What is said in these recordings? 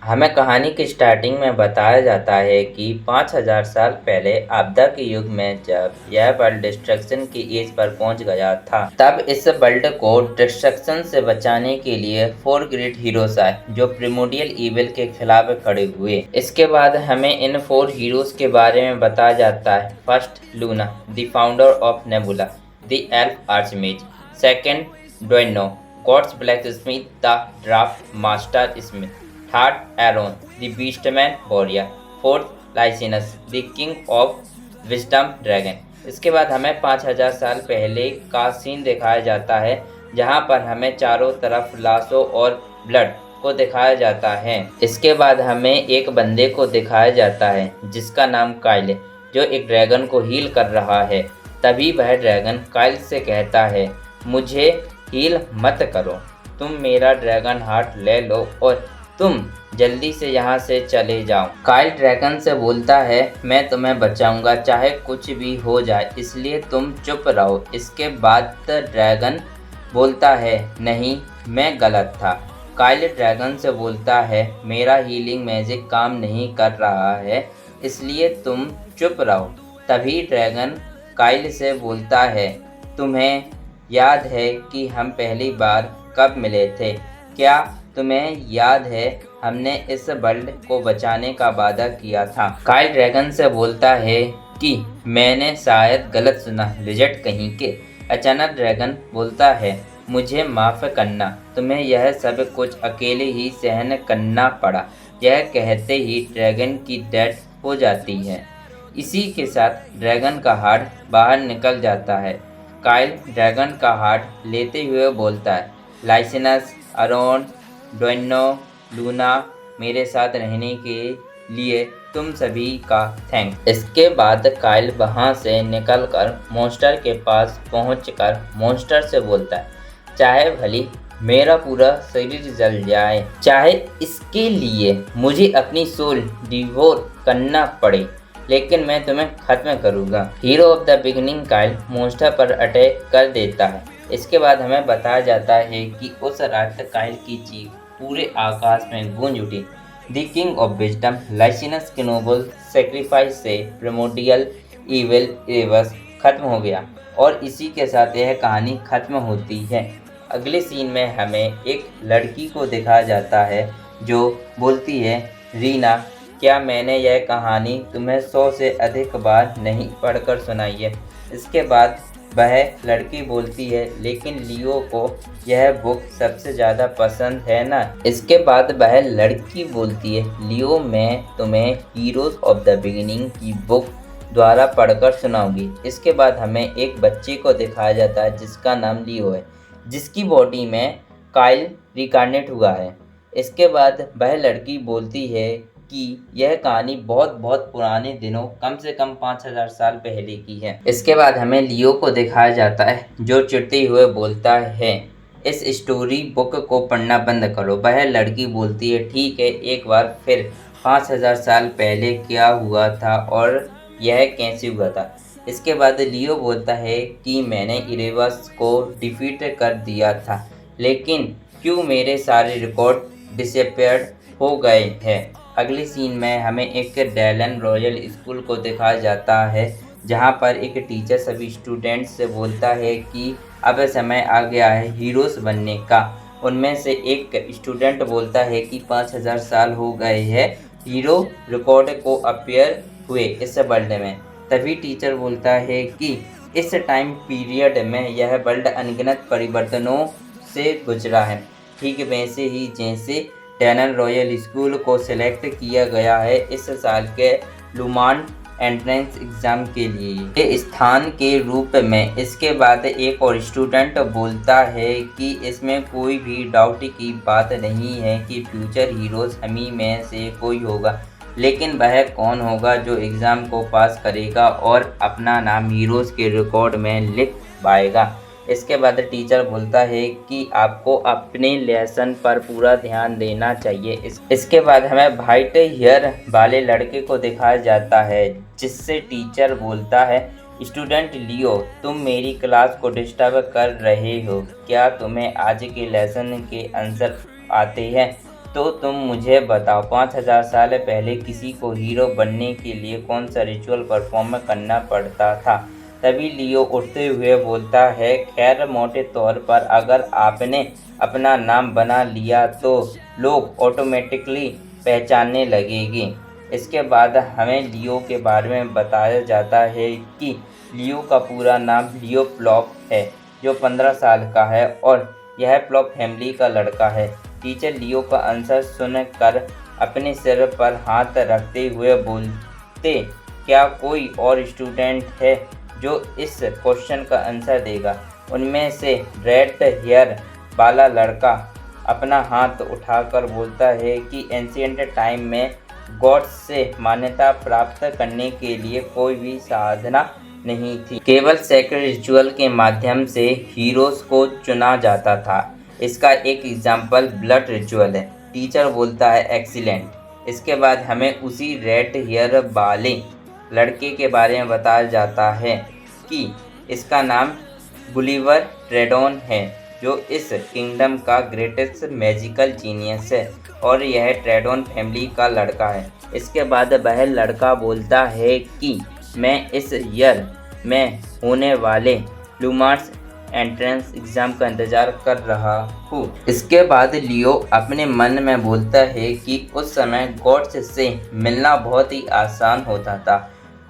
हमें कहानी की स्टार्टिंग में बताया जाता है कि 5000 साल पहले आपदा के युग में जब यह वर्ल्ड डिस्ट्रक्शन की एज पर पहुंच गया था, तब इस वर्ल्ड को डिस्ट्रक्शन से बचाने के लिए 4 ग्रेट हीरोज आए जो प्रिमोडियल इविल के खिलाफ खड़े हुए। इसके बाद हमें इन 4 हीरोज के बारे में बताया जाता है। First, Luna, the founder of Nebula, the elf archmage. Second, Doino, god's blacksmith, the draft master smith. Third, Aaron, the Beastman Warrior. Fourth, Lysinus, the King of Wisdom Dragon. इसके बाद हमें 5000 साल पहले का सीन दिखाया जाता है, जहाँ पर हमें चारों तरफ लाशों और ब्लड को दिखाया जाता है। इसके बाद हमें एक बंदे को दिखाया जाता है जिसका नाम काइल है, जो एक ड्रैगन को हील कर रहा है। तभी वह ड्रैगन काइल से कहता है, मुझे हील मत करो, तुम मेरा ड्रैगन हार्ट ले लो और तुम जल्दी से यहाँ से चले जाओ। काइल ड्रैगन से बोलता है, मैं तुम्हें बचाऊंगा चाहे कुछ भी हो जाए, इसलिए तुम चुप रहो। इसके बाद ड्रैगन बोलता है, नहीं, मैं गलत था। काइल ड्रैगन से बोलता है, मेरा हीलिंग मैजिक काम नहीं कर रहा है, इसलिए तुम चुप रहो। तभी ड्रैगन काइल से बोलता है, तुम्हें याद है कि हम पहली बार कब मिले थे? क्या तुम्हें याद है हमने इस वर्ल्ड को बचाने का वादा किया था? काइल ड्रैगन से बोलता है कि मैंने शायद गलत सुना, लिजर्ड कहीं के। अचानक ड्रैगन बोलता है, मुझे माफ़ करना, तुम्हें यह सब कुछ अकेले ही सहन करना पड़ा। यह कहते ही ड्रैगन की डेथ हो जाती है। इसी के साथ ड्रैगन का हार्ट बाहर निकल जाता है। काइल ड्रैगन का हार्ट लेते हुए बोलता है, लाइसिनस, अरोन, डोइनो, लूना, मेरे साथ रहने के लिए तुम सभी का थैंक्स। इसके बाद काइल वहाँ से निकलकर मॉन्स्टर के पास पहुंचकर मॉन्स्टर से बोलता है, चाहे भली मेरा पूरा शरीर जल जाए, चाहे इसके लिए मुझे अपनी सोल डिवोर करना पड़े, लेकिन मैं तुम्हें खत्म करूँगा। Hero of the beginning Kyle monster पर अटैक कर देता है। इसके बाद हमें बताया जाता है कि उस रात काइल की चीख पूरे आकाश में गूंज उठी। द किंग ऑफ विजडम लाइसिनस के नोबल सेक्रीफाइस से प्रिमोडियल इविल रिवर्स खत्म हो गया और इसी के साथ यह कहानी खत्म होती है। अगले सीन में हमें एक लड़की को दिखाया जाता है जो बोलती है, रीना, क्या मैंने यह कहानी तुम्हें 100 से अधिक बार नहीं पढ़कर सुनाई है? इसके बाद वह लड़की बोलती है, लेकिन लियो को यह बुक सबसे ज़्यादा पसंद है ना? इसके बाद वह लड़की बोलती है, लियो, मैं तुम्हें हीरोज़ ऑफ द बिगिनिंग की बुक द्वारा पढ़कर सुनाऊंगी। इसके बाद हमें एक बच्चे को दिखाया जाता है जिसका नाम लियो है, जिसकी बॉडी में काइल रिकार्नेट हुआ है। इसके बाद वह लड़की बोलती है कि यह कहानी बहुत बहुत पुराने दिनों, कम से कम 5000 साल पहले की है। इसके बाद हमें लियो को दिखाया जाता है जो चिढ़ते हुए बोलता है, इस स्टोरी बुक को पढ़ना बंद करो। वह लड़की बोलती है, ठीक है, एक बार फिर 5000 साल पहले क्या हुआ था और यह कैसे हुआ था? इसके बाद लियो बोलता है कि मैंने इरेवस को डिफीट कर दिया था, लेकिन क्यों मेरे सारे रिकॉर्ड डिसअपीयर्ड हो गए हैं। अगले सीन में हमें एक डेलन रॉयल स्कूल को दिखाया जाता है, जहां पर एक टीचर सभी स्टूडेंट्स से बोलता है कि अब समय आ गया है हीरोज़ बनने का। उनमें से एक स्टूडेंट बोलता है कि 5000 साल हो गए हैं हीरो रिकॉर्ड को अपीयर हुए इस वर्ल्ड में। तभी टीचर बोलता है कि इस टाइम पीरियड में यह वर्ल्ड अनगिनत परिवर्तनों से गुजरा है, ठीक वैसे ही जैसे डेलन रॉयल स्कूल को सिलेक्ट किया गया है इस साल के लुमान एंट्रेंस एग्ज़ाम के लिए ये स्थान के रूप में। इसके बाद एक और स्टूडेंट बोलता है कि इसमें कोई भी डाउट की बात नहीं है कि फ्यूचर हीरोज़ हम ही में से कोई होगा, लेकिन वह कौन होगा जो एग्ज़ाम को पास करेगा और अपना नाम हीरोज़ के रिकॉर्ड में लिख पाएगा। इसके बाद टीचर बोलता है कि आपको अपने लेसन पर पूरा ध्यान देना चाहिए। इसके बाद हमें वाइट हेयर वाले लड़के को दिखाया जाता है, जिससे टीचर बोलता है, स्टूडेंट लियो, तुम मेरी क्लास को डिस्टर्ब कर रहे हो। क्या तुम्हें आज के लेसन के आंसर आते हैं? तो तुम मुझे बताओ 5000 साल पहले किसी को हीरो बनने के लिए कौन सा रिचुअल परफॉर्म करना पड़ता था। तभी लियो उठते हुए बोलता है, खैर मोटे तौर पर अगर आपने अपना नाम बना लिया तो लोग ऑटोमेटिकली पहचानने लगेंगे। इसके बाद हमें लियो के बारे में बताया जाता है कि लियो का पूरा नाम लियो प्लॉप है, जो 15 साल का है और यह प्लॉप फैमिली का लड़का है। टीचर लियो का आंसर सुनकर अपने सिर पर हाथ रखते हुए बोलते, क्या कोई और स्टूडेंट है जो इस क्वेश्चन का आंसर देगा। उनमें से रेड हेयर वाला लड़का अपना हाथ उठाकर बोलता है कि एंशिएंट टाइम में गॉड्स से मान्यता प्राप्त करने के लिए कोई भी साधना नहीं थी, केवल सेक्रेड रिचुअल के माध्यम से हीरोज को चुना जाता था। इसका एक एग्जाम्पल ब्लड रिचुअल है। टीचर बोलता है, एक्सीलेंट। इसके बाद हमें उसी रेड हेयर वाले लड़के के बारे में बताया जाता है कि इसका नाम गुलिवर ट्रेडोन है, जो इस किंगडम का ग्रेटेस्ट मैजिकल जीनियस है और यह ट्रेडोन फैमिली का लड़का है। इसके बाद वह लड़का बोलता है कि मैं इस ईयर में होने वाले लुमार्स एंट्रेंस एग्ज़ाम का इंतज़ार कर रहा हूँ। इसके बाद लियो अपने मन में बोलता है कि उस समय गॉड्स से मिलना बहुत ही आसान होता था।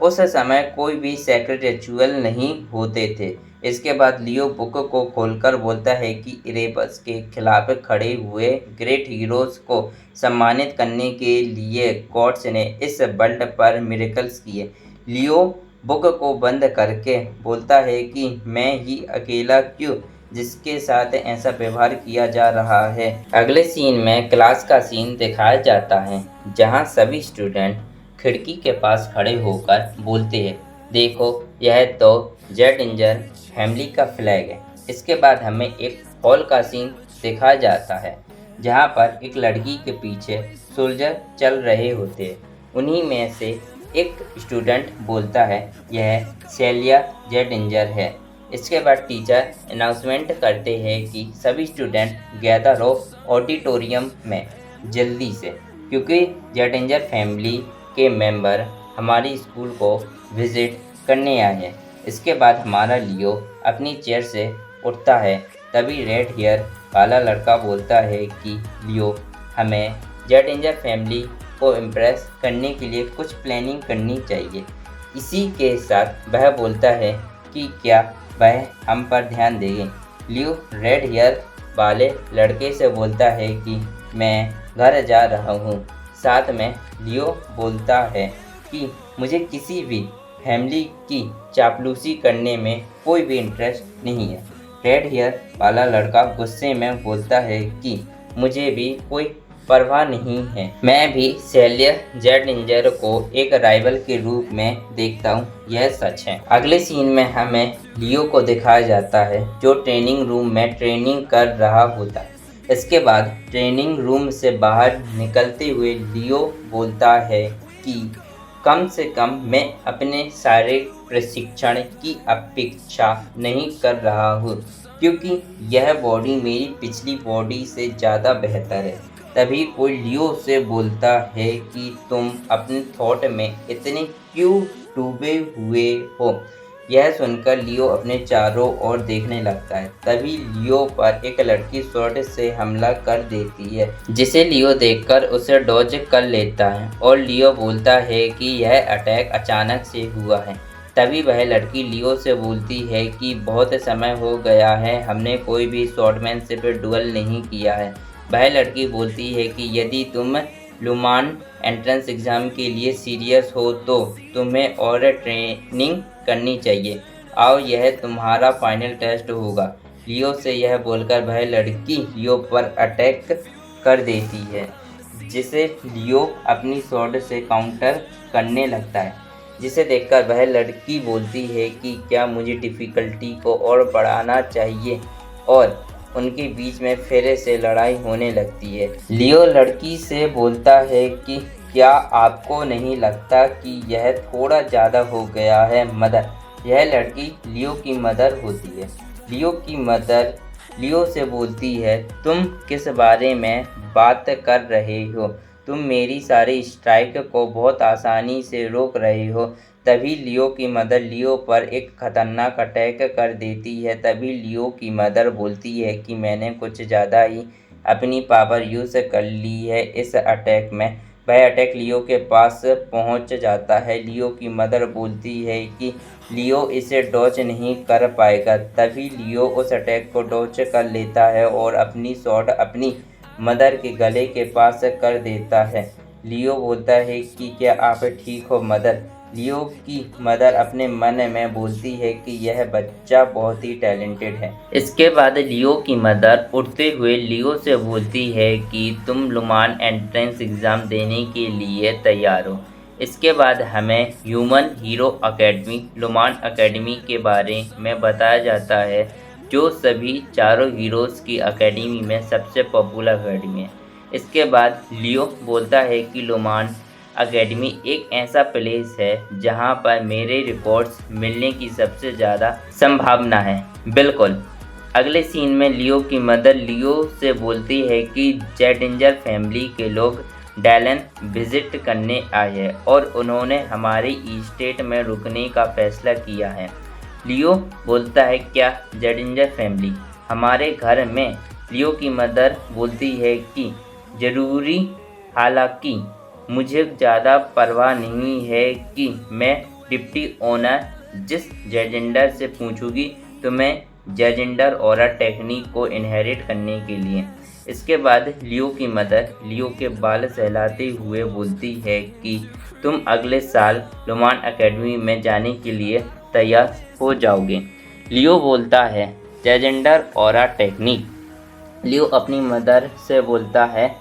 उस समय कोई भी सेक्रेट रिचुअल नहीं होते थे। इसके बाद लियो बुक को खोलकर बोलता है कि इरेबस के खिलाफ खड़े हुए ग्रेट हीरोज़ को सम्मानित करने के लिए गॉड्स ने इस वर्ल्ड पर मिरेकल्स किए। लियो बुक को बंद करके बोलता है कि मैं ही अकेला क्यों जिसके साथ ऐसा व्यवहार किया जा रहा है। अगले सीन में क्लास का सीन दिखाया जाता है, जहां सभी स्टूडेंट खिड़की के पास खड़े होकर बोलते हैं, देखो यह तो जेडिंजर फैमिली का फ्लैग है। इसके बाद हमें एक हॉल का सीन दिखाया जाता है, जहां पर एक लड़की के पीछे सोल्जर चल रहे होते हैं। उन्हीं में से एक स्टूडेंट बोलता है, यह सेलिया जेडिंजर है। इसके बाद टीचर अनाउंसमेंट करते हैं कि सभी स्टूडेंट गैदर हो ऑडिटोरियम में जल्दी से, क्योंकि जेडिंजर फैमिली के मेंबर हमारी स्कूल को विज़िट करने आए हैं। इसके बाद हमारा लियो अपनी चेयर से उठता है। तभी रेड हेयर वाला लड़का बोलता है कि लियो, हमें जेडिंजर फैमिली को इम्प्रेस करने के लिए कुछ प्लानिंग करनी चाहिए। इसी के साथ वह बोलता है कि क्या वह हम पर ध्यान देंगे। लियो रेड हेयर वाले लड़के से बोलता है कि मैं घर जा रहा हूँ। साथ में लियो बोलता है कि मुझे किसी भी फैमिली की चापलूसी करने में कोई भी इंटरेस्ट नहीं है। रेड हेयर वाला लड़का गुस्से में बोलता है कि मुझे भी कोई परवाह नहीं है, मैं भी सेलियर जेडिंजर को एक राइवल के रूप में देखता हूँ, यह सच है। अगले सीन में हमें लियो को दिखाया जाता है, जो ट्रेनिंग रूम में ट्रेनिंग कर रहा होता है। इसके बाद ट्रेनिंग रूम से बाहर निकलते हुए लियो बोलता है कि कम से कम मैं अपने सारे प्रशिक्षण की अपेक्षा नहीं कर रहा हूँ, क्योंकि यह बॉडी मेरी पिछली बॉडी से ज़्यादा बेहतर है। तभी कोई लियो से बोलता है कि तुम अपने थॉट में इतने क्यों डूबे हुए हो। यह सुनकर लियो अपने चारों ओर देखने लगता है। तभी लियो पर एक लड़की स्वॉर्ड से हमला कर देती है, जिसे लियो देखकर उसे डॉज कर लेता है और लियो बोलता है कि यह अटैक अचानक से हुआ है। तभी वह लड़की लियो से बोलती है कि बहुत समय हो गया है, हमने कोई भी स्वॉर्डमैनशिप डुअल नहीं किया है। वह लड़की बोलती है कि यदि तुम लुमान एंट्रेंस एग्ज़ाम के लिए सीरियस हो तो तुम्हें और ट्रेनिंग करनी चाहिए। आओ, यह तुम्हारा फाइनल टेस्ट होगा। लियो से यह बोलकर वह लड़की लियो पर अटैक कर देती है, जिसे लियो अपनी स्वॉर्ड से काउंटर करने लगता है, जिसे देखकर वह लड़की बोलती है कि क्या मुझे डिफ़िकल्टी को और बढ़ाना चाहिए, और उनके बीच में फिर से लड़ाई होने लगती है। लियो लड़की से बोलता है कि क्या आपको नहीं लगता कि यह थोड़ा ज़्यादा हो गया है मदर। यह लड़की लियो की मदर होती है। लियो की मदर लियो से बोलती है, तुम किस बारे में बात कर रहे हो? तुम मेरी सारी स्ट्राइक को बहुत आसानी से रोक रहे हो। तभी लियो की मदर लियो पर एक खतरनाक अटैक कर देती है। तभी लियो की मदर बोलती है कि मैंने कुछ ज़्यादा ही अपनी पावर यूज़ कर ली है इस अटैक में। वह अटैक लियो के पास पहुंच जाता है। लियो की मदर बोलती है कि लियो इसे डॉज नहीं कर पाएगा। तभी लियो उस अटैक को डॉज कर लेता है और अपनी शॉट अपनी मदर के गले के पास कर देता है। लियो बोलता है कि क्या आप ठीक हो मदर? लियो की मदर अपने मन में बोलती है कि यह बच्चा बहुत ही टैलेंटेड है। इसके बाद लियो की मदर उठते हुए लियो से बोलती है कि तुम लुमान एंट्रेंस एग्ज़ाम देने के लिए तैयार हो। इसके बाद हमें ह्यूमन हीरो अकेडमी लुमान अकेडमी के बारे में बताया जाता है, जो सभी चारों हीरोज़ की अकेडमी में सबसे पॉपुलर अकेडमी है। इसके बाद लियो बोलता है कि लुमान अकेडमी एक ऐसा प्लेस है जहां पर मेरे रिकॉर्ड्स मिलने की सबसे ज़्यादा संभावना है। बिल्कुल। अगले सीन में लियो की मदर लियो से बोलती है कि जेडिंजर फैमिली के लोग डैलन विजिट करने आए हैं और उन्होंने हमारी स्टेट में रुकने का फैसला किया है। लियो बोलता है, क्या जेडिंजर फैमिली हमारे घर में? लियो की मदर बोलती है कि ज़रूरी, हालांकि मुझे ज़्यादा परवाह नहीं है कि मैं डिप्टी ओनर जिस जेजेंडर से पूछूंगी तो मैं जेजेंडर और टेक्निक को इनहेरिट करने के लिए। इसके बाद लियो की मदर लियो के बाल सहलाते हुए बोलती है कि तुम अगले साल लुमान अकेडमी में जाने के लिए तैयार हो जाओगे। लियो बोलता है, जेजेंडर और टेक्निक। लियो अपनी मदर से बोलता है,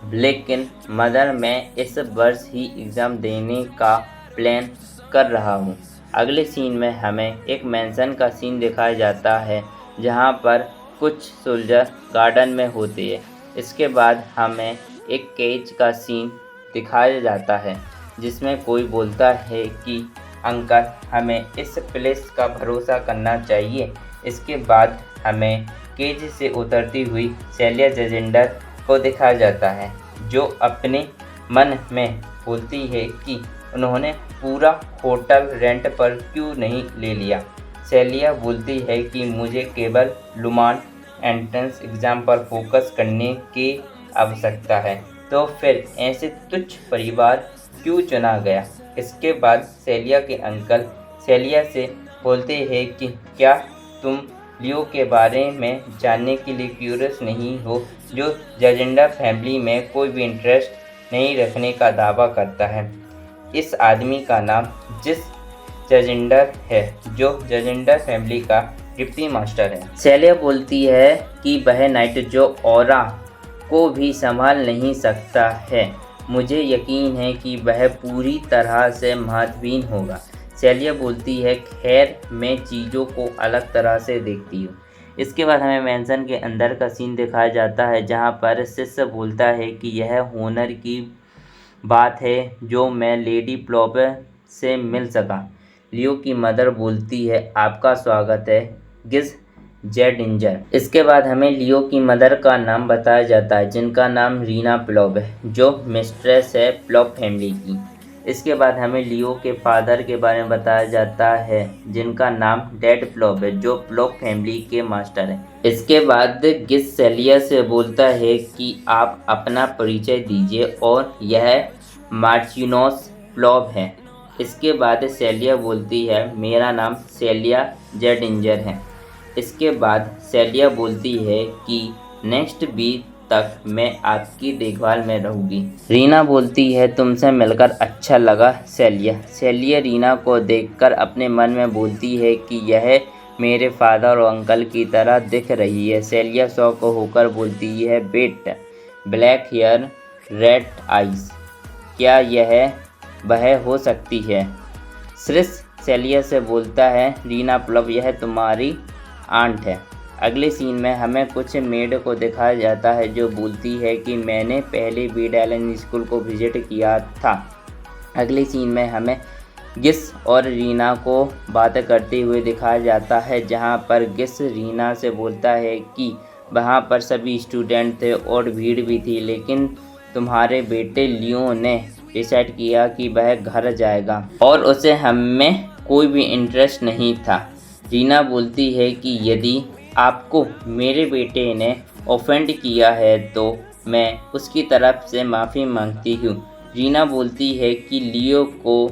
लेकिन मदर मैं इस वर्ष ही एग्ज़ाम देने का प्लान कर रहा हूँ। अगले सीन में हमें एक मैंसन का सीन दिखाया जाता है जहाँ पर कुछ सोल्जर गार्डन में होते हैं। इसके बाद हमें एक केज का सीन दिखाया जाता है जिसमें कोई बोलता है कि अंकल हमें इस प्लेस का भरोसा करना चाहिए। इसके बाद हमें केज से उतरती हुई सेलिया जेजेंडर को दिखाया जाता है, जो अपने मन में बोलती है कि उन्होंने पूरा होटल रेंट पर क्यों नहीं ले लिया। सेलिया बोलती है कि मुझे केवल लुमान एंट्रेंस एग्ज़ाम पर फोकस करने की आवश्यकता है, तो फिर ऐसे तुच्छ परिवार क्यों चुना गया। इसके बाद सेलिया के अंकल सेलिया से बोलते हैं कि क्या तुम लियो के बारे में जानने के लिए क्यूरियस नहीं हो, जो जेजेंडर फैमिली में कोई भी इंटरेस्ट नहीं रखने का दावा करता है। इस आदमी का नाम जिस जेजेंडर है, जो जेजेंडर फैमिली का डिप्टी मास्टर है। सेलिया बोलती है कि वह नाइट जो ऑरा को भी संभाल नहीं सकता है। मुझे यकीन है कि वह पूरी तरह से महत्वहीन होगा। सेलिया बोलती है, खैर मैं चीज़ों को अलग तरह से देखती हूँ। इसके बाद हमें मैंसन के अंदर का सीन दिखाया जाता है जहाँ पर शिष्य बोलता है कि यह होनर की बात है जो मैं लेडी प्लॉप से मिल सका। लियो की मदर बोलती है, आपका स्वागत है गिज जेडिंजर। इसके बाद हमें लियो की मदर का नाम बताया जाता है जिनका नाम रीना प्लॉप है, जो मिस्ट्रेस है प्लॉप फैमिली की। इसके बाद हमें लियो के फादर के बारे में बताया जाता है जिनका नाम डैड प्लॉप है, जो प्लॉप फैमिली के मास्टर हैं। इसके बाद गिस सेलिया से बोलता है कि आप अपना परिचय दीजिए और यह मार्चिनोस प्लॉप है। इसके बाद सेलिया बोलती है, मेरा नाम सेलिया जेडिंजर है। इसके बाद सेलिया बोलती है कि नेक्स्ट वीक तक मैं आपकी देखभाल में रहूँगी। रीना बोलती है, तुमसे मिलकर अच्छा लगा सेलिया। सेलिया रीना को देखकर अपने मन में बोलती है कि यह मेरे फादर और अंकल की तरह दिख रही है। सेलिया शॉक होकर बोलती है, बेट ब्लैक हेयर रेड आइज, क्या यह वह हो सकती है? श्रिश सेलिया से बोलता है, रीना प्लॉप यह तुम्हारी आंट है। अगले सीन में हमें कुछ मेड को दिखाया जाता है जो बोलती है कि मैंने पहले भी डैलन स्कूल को विजिट किया था। अगले सीन में हमें गिस और रीना को बातें करते हुए दिखाया जाता है, जहां पर गिस रीना से बोलता है कि वहां पर सभी स्टूडेंट थे और भीड़ भी थी, लेकिन तुम्हारे बेटे लियो ने डिसाइड किया कि वह घर जाएगा और उसे हमें कोई भी इंटरेस्ट नहीं था। रीना बोलती है कि यदि आपको मेरे बेटे ने ऑफेंड किया है तो मैं उसकी तरफ से माफ़ी मांगती हूँ। रीना बोलती है कि लियो को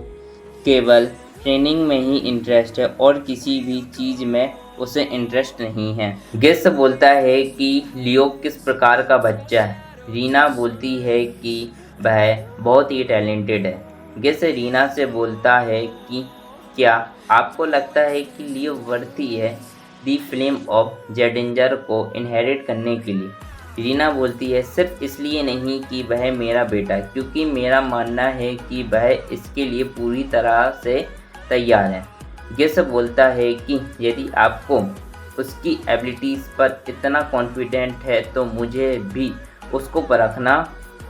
केवल ट्रेनिंग में ही इंटरेस्ट है और किसी भी चीज़ में उसे इंटरेस्ट नहीं है। गिस बोलता है कि लियो किस प्रकार का बच्चा है। रीना बोलती है कि वह बहुत ही टैलेंटेड है। गिस रीना से बोलता है कि क्या आपको लगता है कि लियो वर्दी है दी फ्लेम ऑफ जेडिंजर को इनहेरिट करने के लिए? रीना बोलती है सिर्फ इसलिए नहीं कि वह मेरा बेटा है, क्योंकि मेरा मानना है कि वह इसके लिए पूरी तरह से तैयार है। गिस बोलता है कि यदि आपको उसकी एबिलिटीज़ पर इतना कॉन्फिडेंट है तो मुझे भी उसको परखना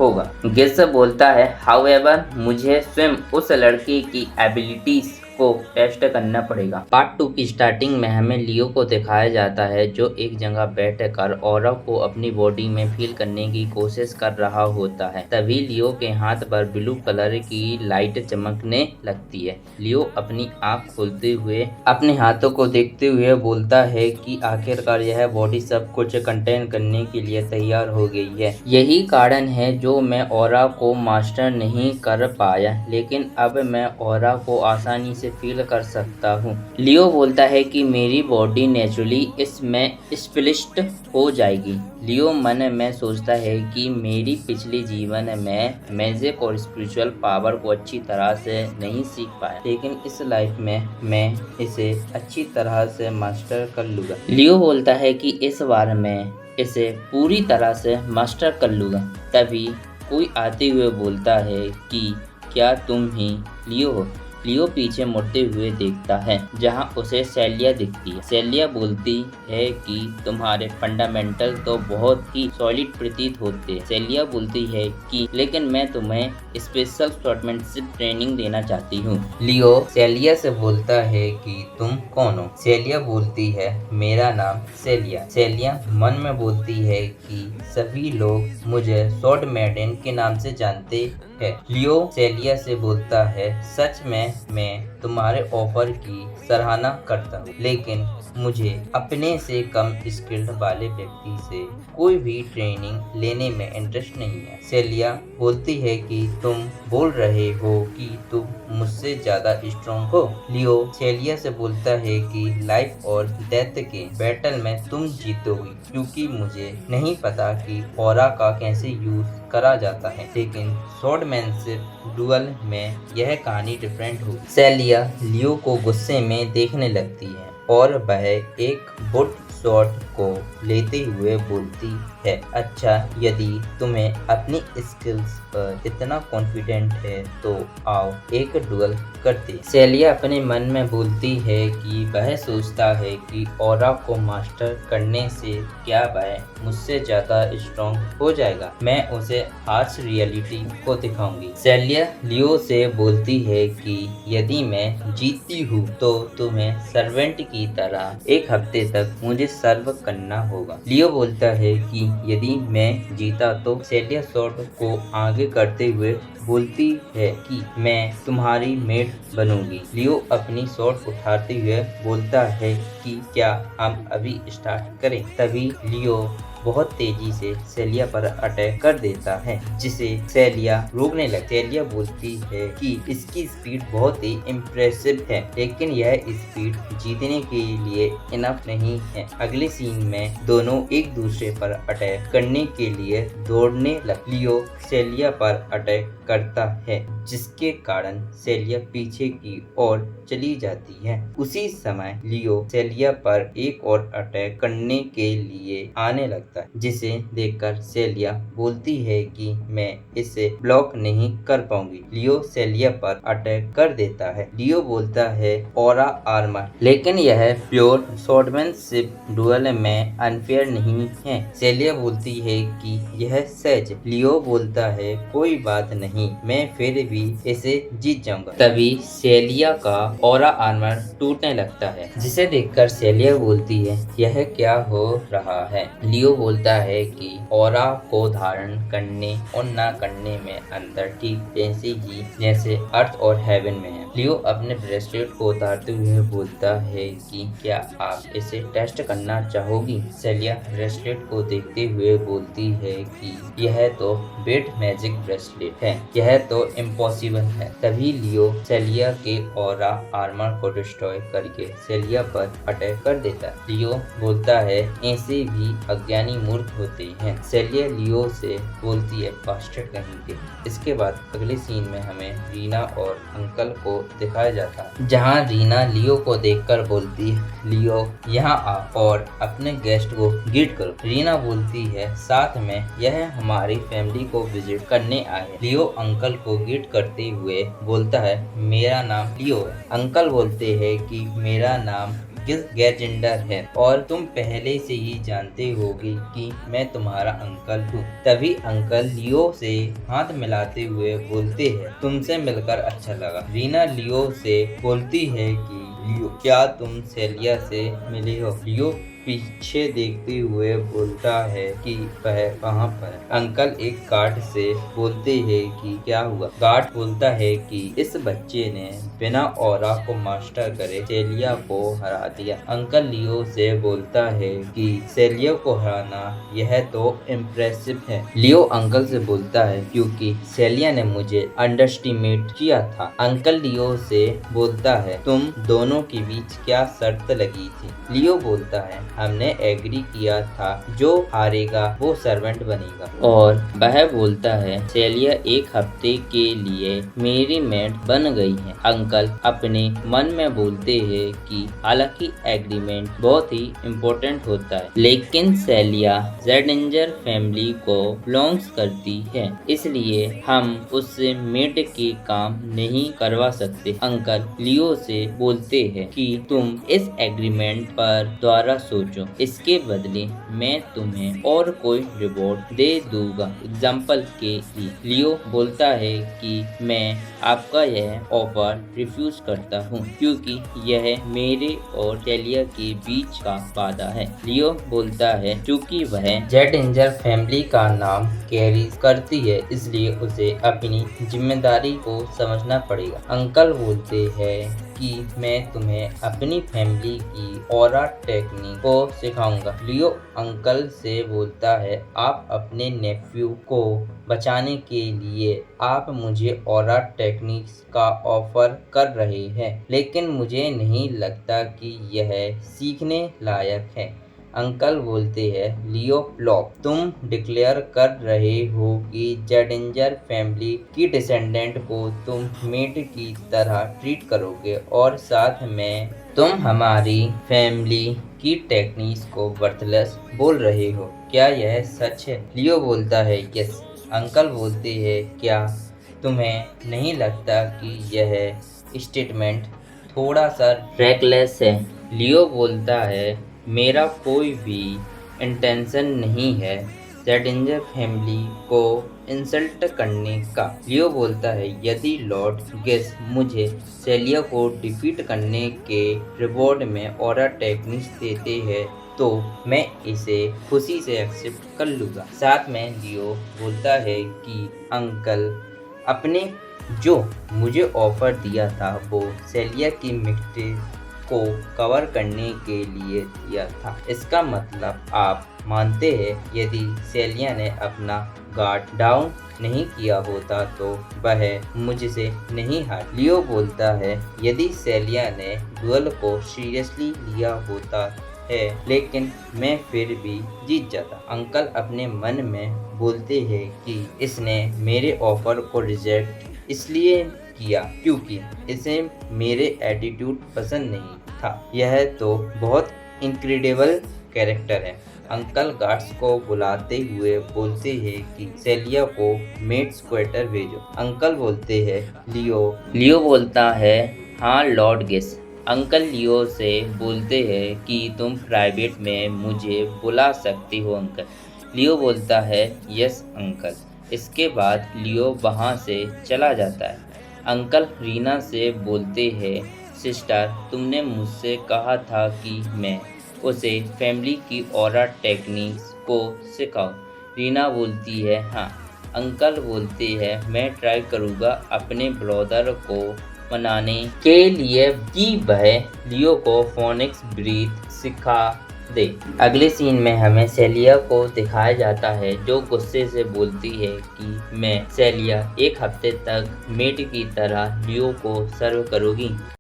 होगा। गिस बोलता है हाउएवर मुझे स्वयं उस लड़के की एबिलिटीज़ को टेस्ट करना पड़ेगा। पार्ट 2 की स्टार्टिंग में हमें लियो को दिखाया जाता है जो एक जगह बैठकर ऑरा को अपनी बॉडी में फील करने की कोशिश कर रहा होता है। तभी लियो के हाथ पर ब्लू कलर की लाइट चमकने लगती है। लियो अपनी आँख खोलते हुए अपने हाथों को देखते हुए बोलता है कि आखिरकार यह बॉडी सब कुछ कंटेन करने के लिए तैयार हो गई है। यही कारण है जो मैं ऑरा को मास्टर नहीं कर पाया, लेकिन अब मैं ऑरा को आसानी से फील कर सकता हूँ। लियो बोलता है कि मेरी बॉडी नेचुरली इसमें स्प्लिस्ट हो जाएगी। लियो मन में सोचता है कि मेरी पिछले जीवन में मैजिक और स्पिरिचुअल पावर को अच्छी तरह से नहीं सीख पाया, लेकिन इस लाइफ में मैं इसे अच्छी तरह से मास्टर कर लूँगा। लियो बोलता है कि इस बार मैं इसे पूरी तरह से मास्टर कर लूँगा। तभी कोई आते हुए बोलता है कि क्या तुम ही लियो हो? लियो पीछे मुड़ते हुए देखता है जहां उसे सेलिया दिखती है। सेलिया बोलती है कि तुम्हारे फंडामेंटल तो बहुत ही सॉलिड प्रतीत होते हैं। सेलिया बोलती है कि लेकिन मैं तुम्हें स्पेशल स्वॉर्डमैनशिप ट्रेनिंग देना चाहती हूँ। लियो सेलिया से बोलता है कि तुम कौन हो? सेलिया बोलती है मेरा नाम सेलिया। सेलिया मन में बोलती है कि सभी लोग मुझे स्वॉर्ड मैडन के नाम से जानते है। लियो सेलिया से बोलता है सच में मैं तुम्हारे ऑफर की सराहना करता हूँ, लेकिन मुझे अपने से कम स्किल्ड वाले व्यक्ति से कोई भी ट्रेनिंग लेने में इंटरेस्ट नहीं है। सेलिया बोलती है कि तुम बोल रहे हो कि तुम मुझसे ज्यादा स्ट्रॉन्ग हो। लियो सेलिया से बोलता है कि लाइफ और डेथ के बैटल में तुम जीतोगी, क्योंकि मुझे नहीं पता कि ऑरा का कैसे यूज करा जाता है, लेकिन स्वॉर्डमैनशिप डुअल में यह कहानी डिफरेंट होगी। सेलिया लियो को गुस्से में देखने लगती है और वह एक वुड शॉट को लेते हुए बोलती है अच्छा, यदि तुम्हें अपनी स्किल्स पर इतना कॉन्फिडेंट है तो आओ एक डुअल करते। सेलिया अपने मन में बोलती है कि वह सोचता है कि ऑरा को मास्टर करने से क्या वह मुझसे ज्यादा स्ट्रॉन्ग हो जाएगा। मैं उसे हार्श रियलिटी को दिखाऊंगी। सेलिया लियो से बोलती है कि यदि मैं जीतती हूँ तो तुम्हें सर्वेंट की तरह एक हफ्ते तक मुझे सर्व करना होगा। लियो बोलता है कि यदि मैं जीता तो सेलिया शॉर्ट को आगे करते हुए बोलती है कि मैं तुम्हारी मेड बनूंगी। लियो अपनी शॉर्ट उठाते हुए बोलता है कि क्या हम अभी स्टार्ट करें? तभी लियो बहुत तेजी से सेलिया पर अटैक कर देता है, जिसे सेलिया रोकने लगती है। सेलिया बोलती है कि इसकी स्पीड बहुत ही इम्प्रेसिव है, लेकिन यह स्पीड जीतने के लिए इनफ नहीं है। अगले सीन में दोनों एक दूसरे पर अटैक करने के लिए दौड़ने लग। लियो सेलिया पर अटैक करता है, जिसके कारण सेलिया पीछे की ओर चली जाती है। उसी समय लियो सेलिया पर एक और अटैक करने के लिए आने लगता लगता है, जिसे देखकर सेलिया बोलती है कि मैं इसे ब्लॉक नहीं कर पाऊंगी। लियो सेलिया पर अटैक कर देता है। लियो बोलता है ऑरा आर्मर, लेकिन यह प्योर स्वॉर्डमैनशिप डुएल में अनफेयर नहीं है। सेलिया बोलती है कि यह सच। लियो बोलता है कोई बात नहीं, मैं फिर भी इसे जीत जाऊंगा। तभी सेलिया का ऑरा आर्मर टूटने लगता है, जिसे देखकर सेलिया बोलती है यह क्या हो रहा है। लियो बोलता है कि ऑरा को धारण करने और न करने में अंतर ठीक ऐसे ही जैसे अर्थ और हेवन में है। लियो अपने ब्रेसलेट को उतारते हुए बोलता है कि क्या आप इसे टेस्ट करना चाहोगी। सेलिया ब्रेसलेट को देखते हुए बोलती है कि यह तो बेट मैजिक ब्रेसलेट है, यह तो इम्पॉसिबल है। तभी लियो सेलिया के ऑरा आर्मर को डिस्ट्रॉय करके सेलिया पर अटैक कर देता है। लियो बोलता है ऐसे भी अज्ञानी मूर्ख होते हैं। सेलिया लियो से बोलती है बास्टर्ड कहीं के। इसके बाद अगले सीन में हमें रीना और अंकल को दिखाया जाता है, जहाँ रीना लियो को देखकर बोलती है लियो यहाँ आ और अपने गेस्ट को ग्रीट करो। रीना बोलती है साथ में यह हमारी फैमिली को विजिट करने आए। लियो अंकल को ग्रीट करते हुए बोलता है मेरा नाम लियो है। अंकल बोलते हैं कि मेरा नाम गैजेंडर है और तुम पहले से ही जानते होगे कि मैं तुम्हारा अंकल हूँ। तभी अंकल लियो से हाथ मिलाते हुए बोलते हैं तुमसे मिलकर अच्छा लगा। रीना लियो से बोलती है कि लियो क्या तुम सेलिया से मिले हो। लियो पीछे देखते हुए बोलता है कि वह कहाँ पर है। अंकल एक गार्ड से बोलते हैं कि क्या हुआ। गार्ड बोलता है कि इस बच्चे ने बिना ऑरा को मास्टर करे सेलिया को हरा दिया। अंकल लियो से बोलता है कि सेलिया को हराना यह तो इम्प्रेसिव है। लियो अंकल से बोलता है क्योंकि सेलिया ने मुझे अंडरस्टिमेट किया था। अंकल लियो से बोलता है तुम दोनों के बीच क्या शर्त लगी थी। लियो बोलता है हमने एग्री किया था जो हारेगा वो सर्वेंट बनेगा। और वह बोलता है सेलिया एक हफ्ते के लिए मेरी मेड बन गई है। अंकल अपने मन में बोलते हैं कि हालांकि एग्रीमेंट बहुत ही इम्पोर्टेंट होता है, लेकिन सेलिया ज़ेडेंजर फैमिली को बिलोंग्स करती है, इसलिए हम उससे मेड के काम नहीं करवा सकते। अंकल लियो से बोलते हैं कि तुम इस एग्रीमेंट पर दोबारा सोचो, इसके बदले मैं तुम्हें और कोई रिवॉर्ड दे दूंगा। एग्जाम्पल के लिए लियो बोलता है कि मैं आपका यह ऑफर रिफ्यूज करता हूँ क्योंकि यह मेरे और सेलिया के बीच का वादा है। लियो बोलता है क्योंकि वह ज़ेडेंजर फैमिली का नाम कैरी करती है इसलिए उसे अपनी जिम्मेदारी को समझना पड़ेगा। अंकल बोलते हैं कि मैं तुम्हें अपनी फैमिली की ऑरा टेक्निक को सिखाऊंगा। लियो अंकल से बोलता है आप अपने नेफ्यू को बचाने के लिए आप मुझे ऑरा टेक्निक्स का ऑफर कर रहे हैं, लेकिन मुझे नहीं लगता कि यह सीखने लायक है। अंकल बोलते हैं लियो फ्लॉप तुम डिक्लेयर कर रहे हो कि ज़ेडेंजर फैमिली की डिसेंडेंट को तुम मेट की तरह ट्रीट करोगे और साथ में तुम हमारी फैमिली की टेक्निक्स को वर्थलेस बोल रहे हो। क्या यह सच है। लियो बोलता है यस। अंकल बोलते हैं क्या तुम्हें नहीं लगता कि यह स्टेटमेंट थोड़ा सा रेकलेस है। लियो बोलता है मेरा कोई भी इंटेंशन नहीं है ज़ेडेंजर फैमिली को इंसल्ट करने का। लियो बोलता है यदि लॉर्ड गेस मुझे सेलिया को डिफीट करने के रिवॉर्ड में ऑरा टेक्निक्स देते हैं तो मैं इसे खुशी से एक्सेप्ट कर लूँगा। साथ में लियो बोलता है कि अंकल अपने जो मुझे ऑफर दिया था वो सेलिया की मिस्टेक को कवर करने के लिए दिया था। इसका मतलब आप मानते हैं यदि सेलिया ने अपना गार्ड डाउन नहीं किया होता तो वह मुझसे नहीं हार। लियो बोलता है यदि सेलिया ने डुएल को सीरियसली लिया होता है लेकिन मैं फिर भी जीत जाता। अंकल अपने मन में बोलते हैं कि इसने मेरे ऑफर को रिजेक्ट इसलिए किया क्योंकि इसे मेरे एटीट्यूड पसंद नहीं था। यह तो बहुत इनक्रेडिबल कैरेक्टर है। अंकल गार्ड्स को बुलाते हुए बोलते हैं कि सेलिया को मेड स्वेटर भेजो। अंकल बोलते हैं लियो बोलता है हाँ लॉर्ड गेस। अंकल लियो से बोलते हैं कि तुम प्राइवेट में मुझे बुला सकती हो अंकल। लियो बोलता है यस अंकल। इसके बाद लियो वहाँ से चला जाता है। अंकल रीना से बोलते हैं सिस्टर तुमने मुझसे कहा था कि मैं उसे फैमिली की ऑरा टेक्निक्स को सिखाऊं। रीना बोलती है हाँ। अंकल बोलते हैं मैं ट्राई करूँगा अपने ब्रदर को मनाने के लिए कि वह लियो को फोनिक्स ब्रीथ सिखा दे। अगले सीन में हमें सेलिया को दिखाया जाता है जो गुस्से से बोलती है कि मैं सेलिया एक हफ्ते तक मेड की तरह लियो को सर्व करूँगी।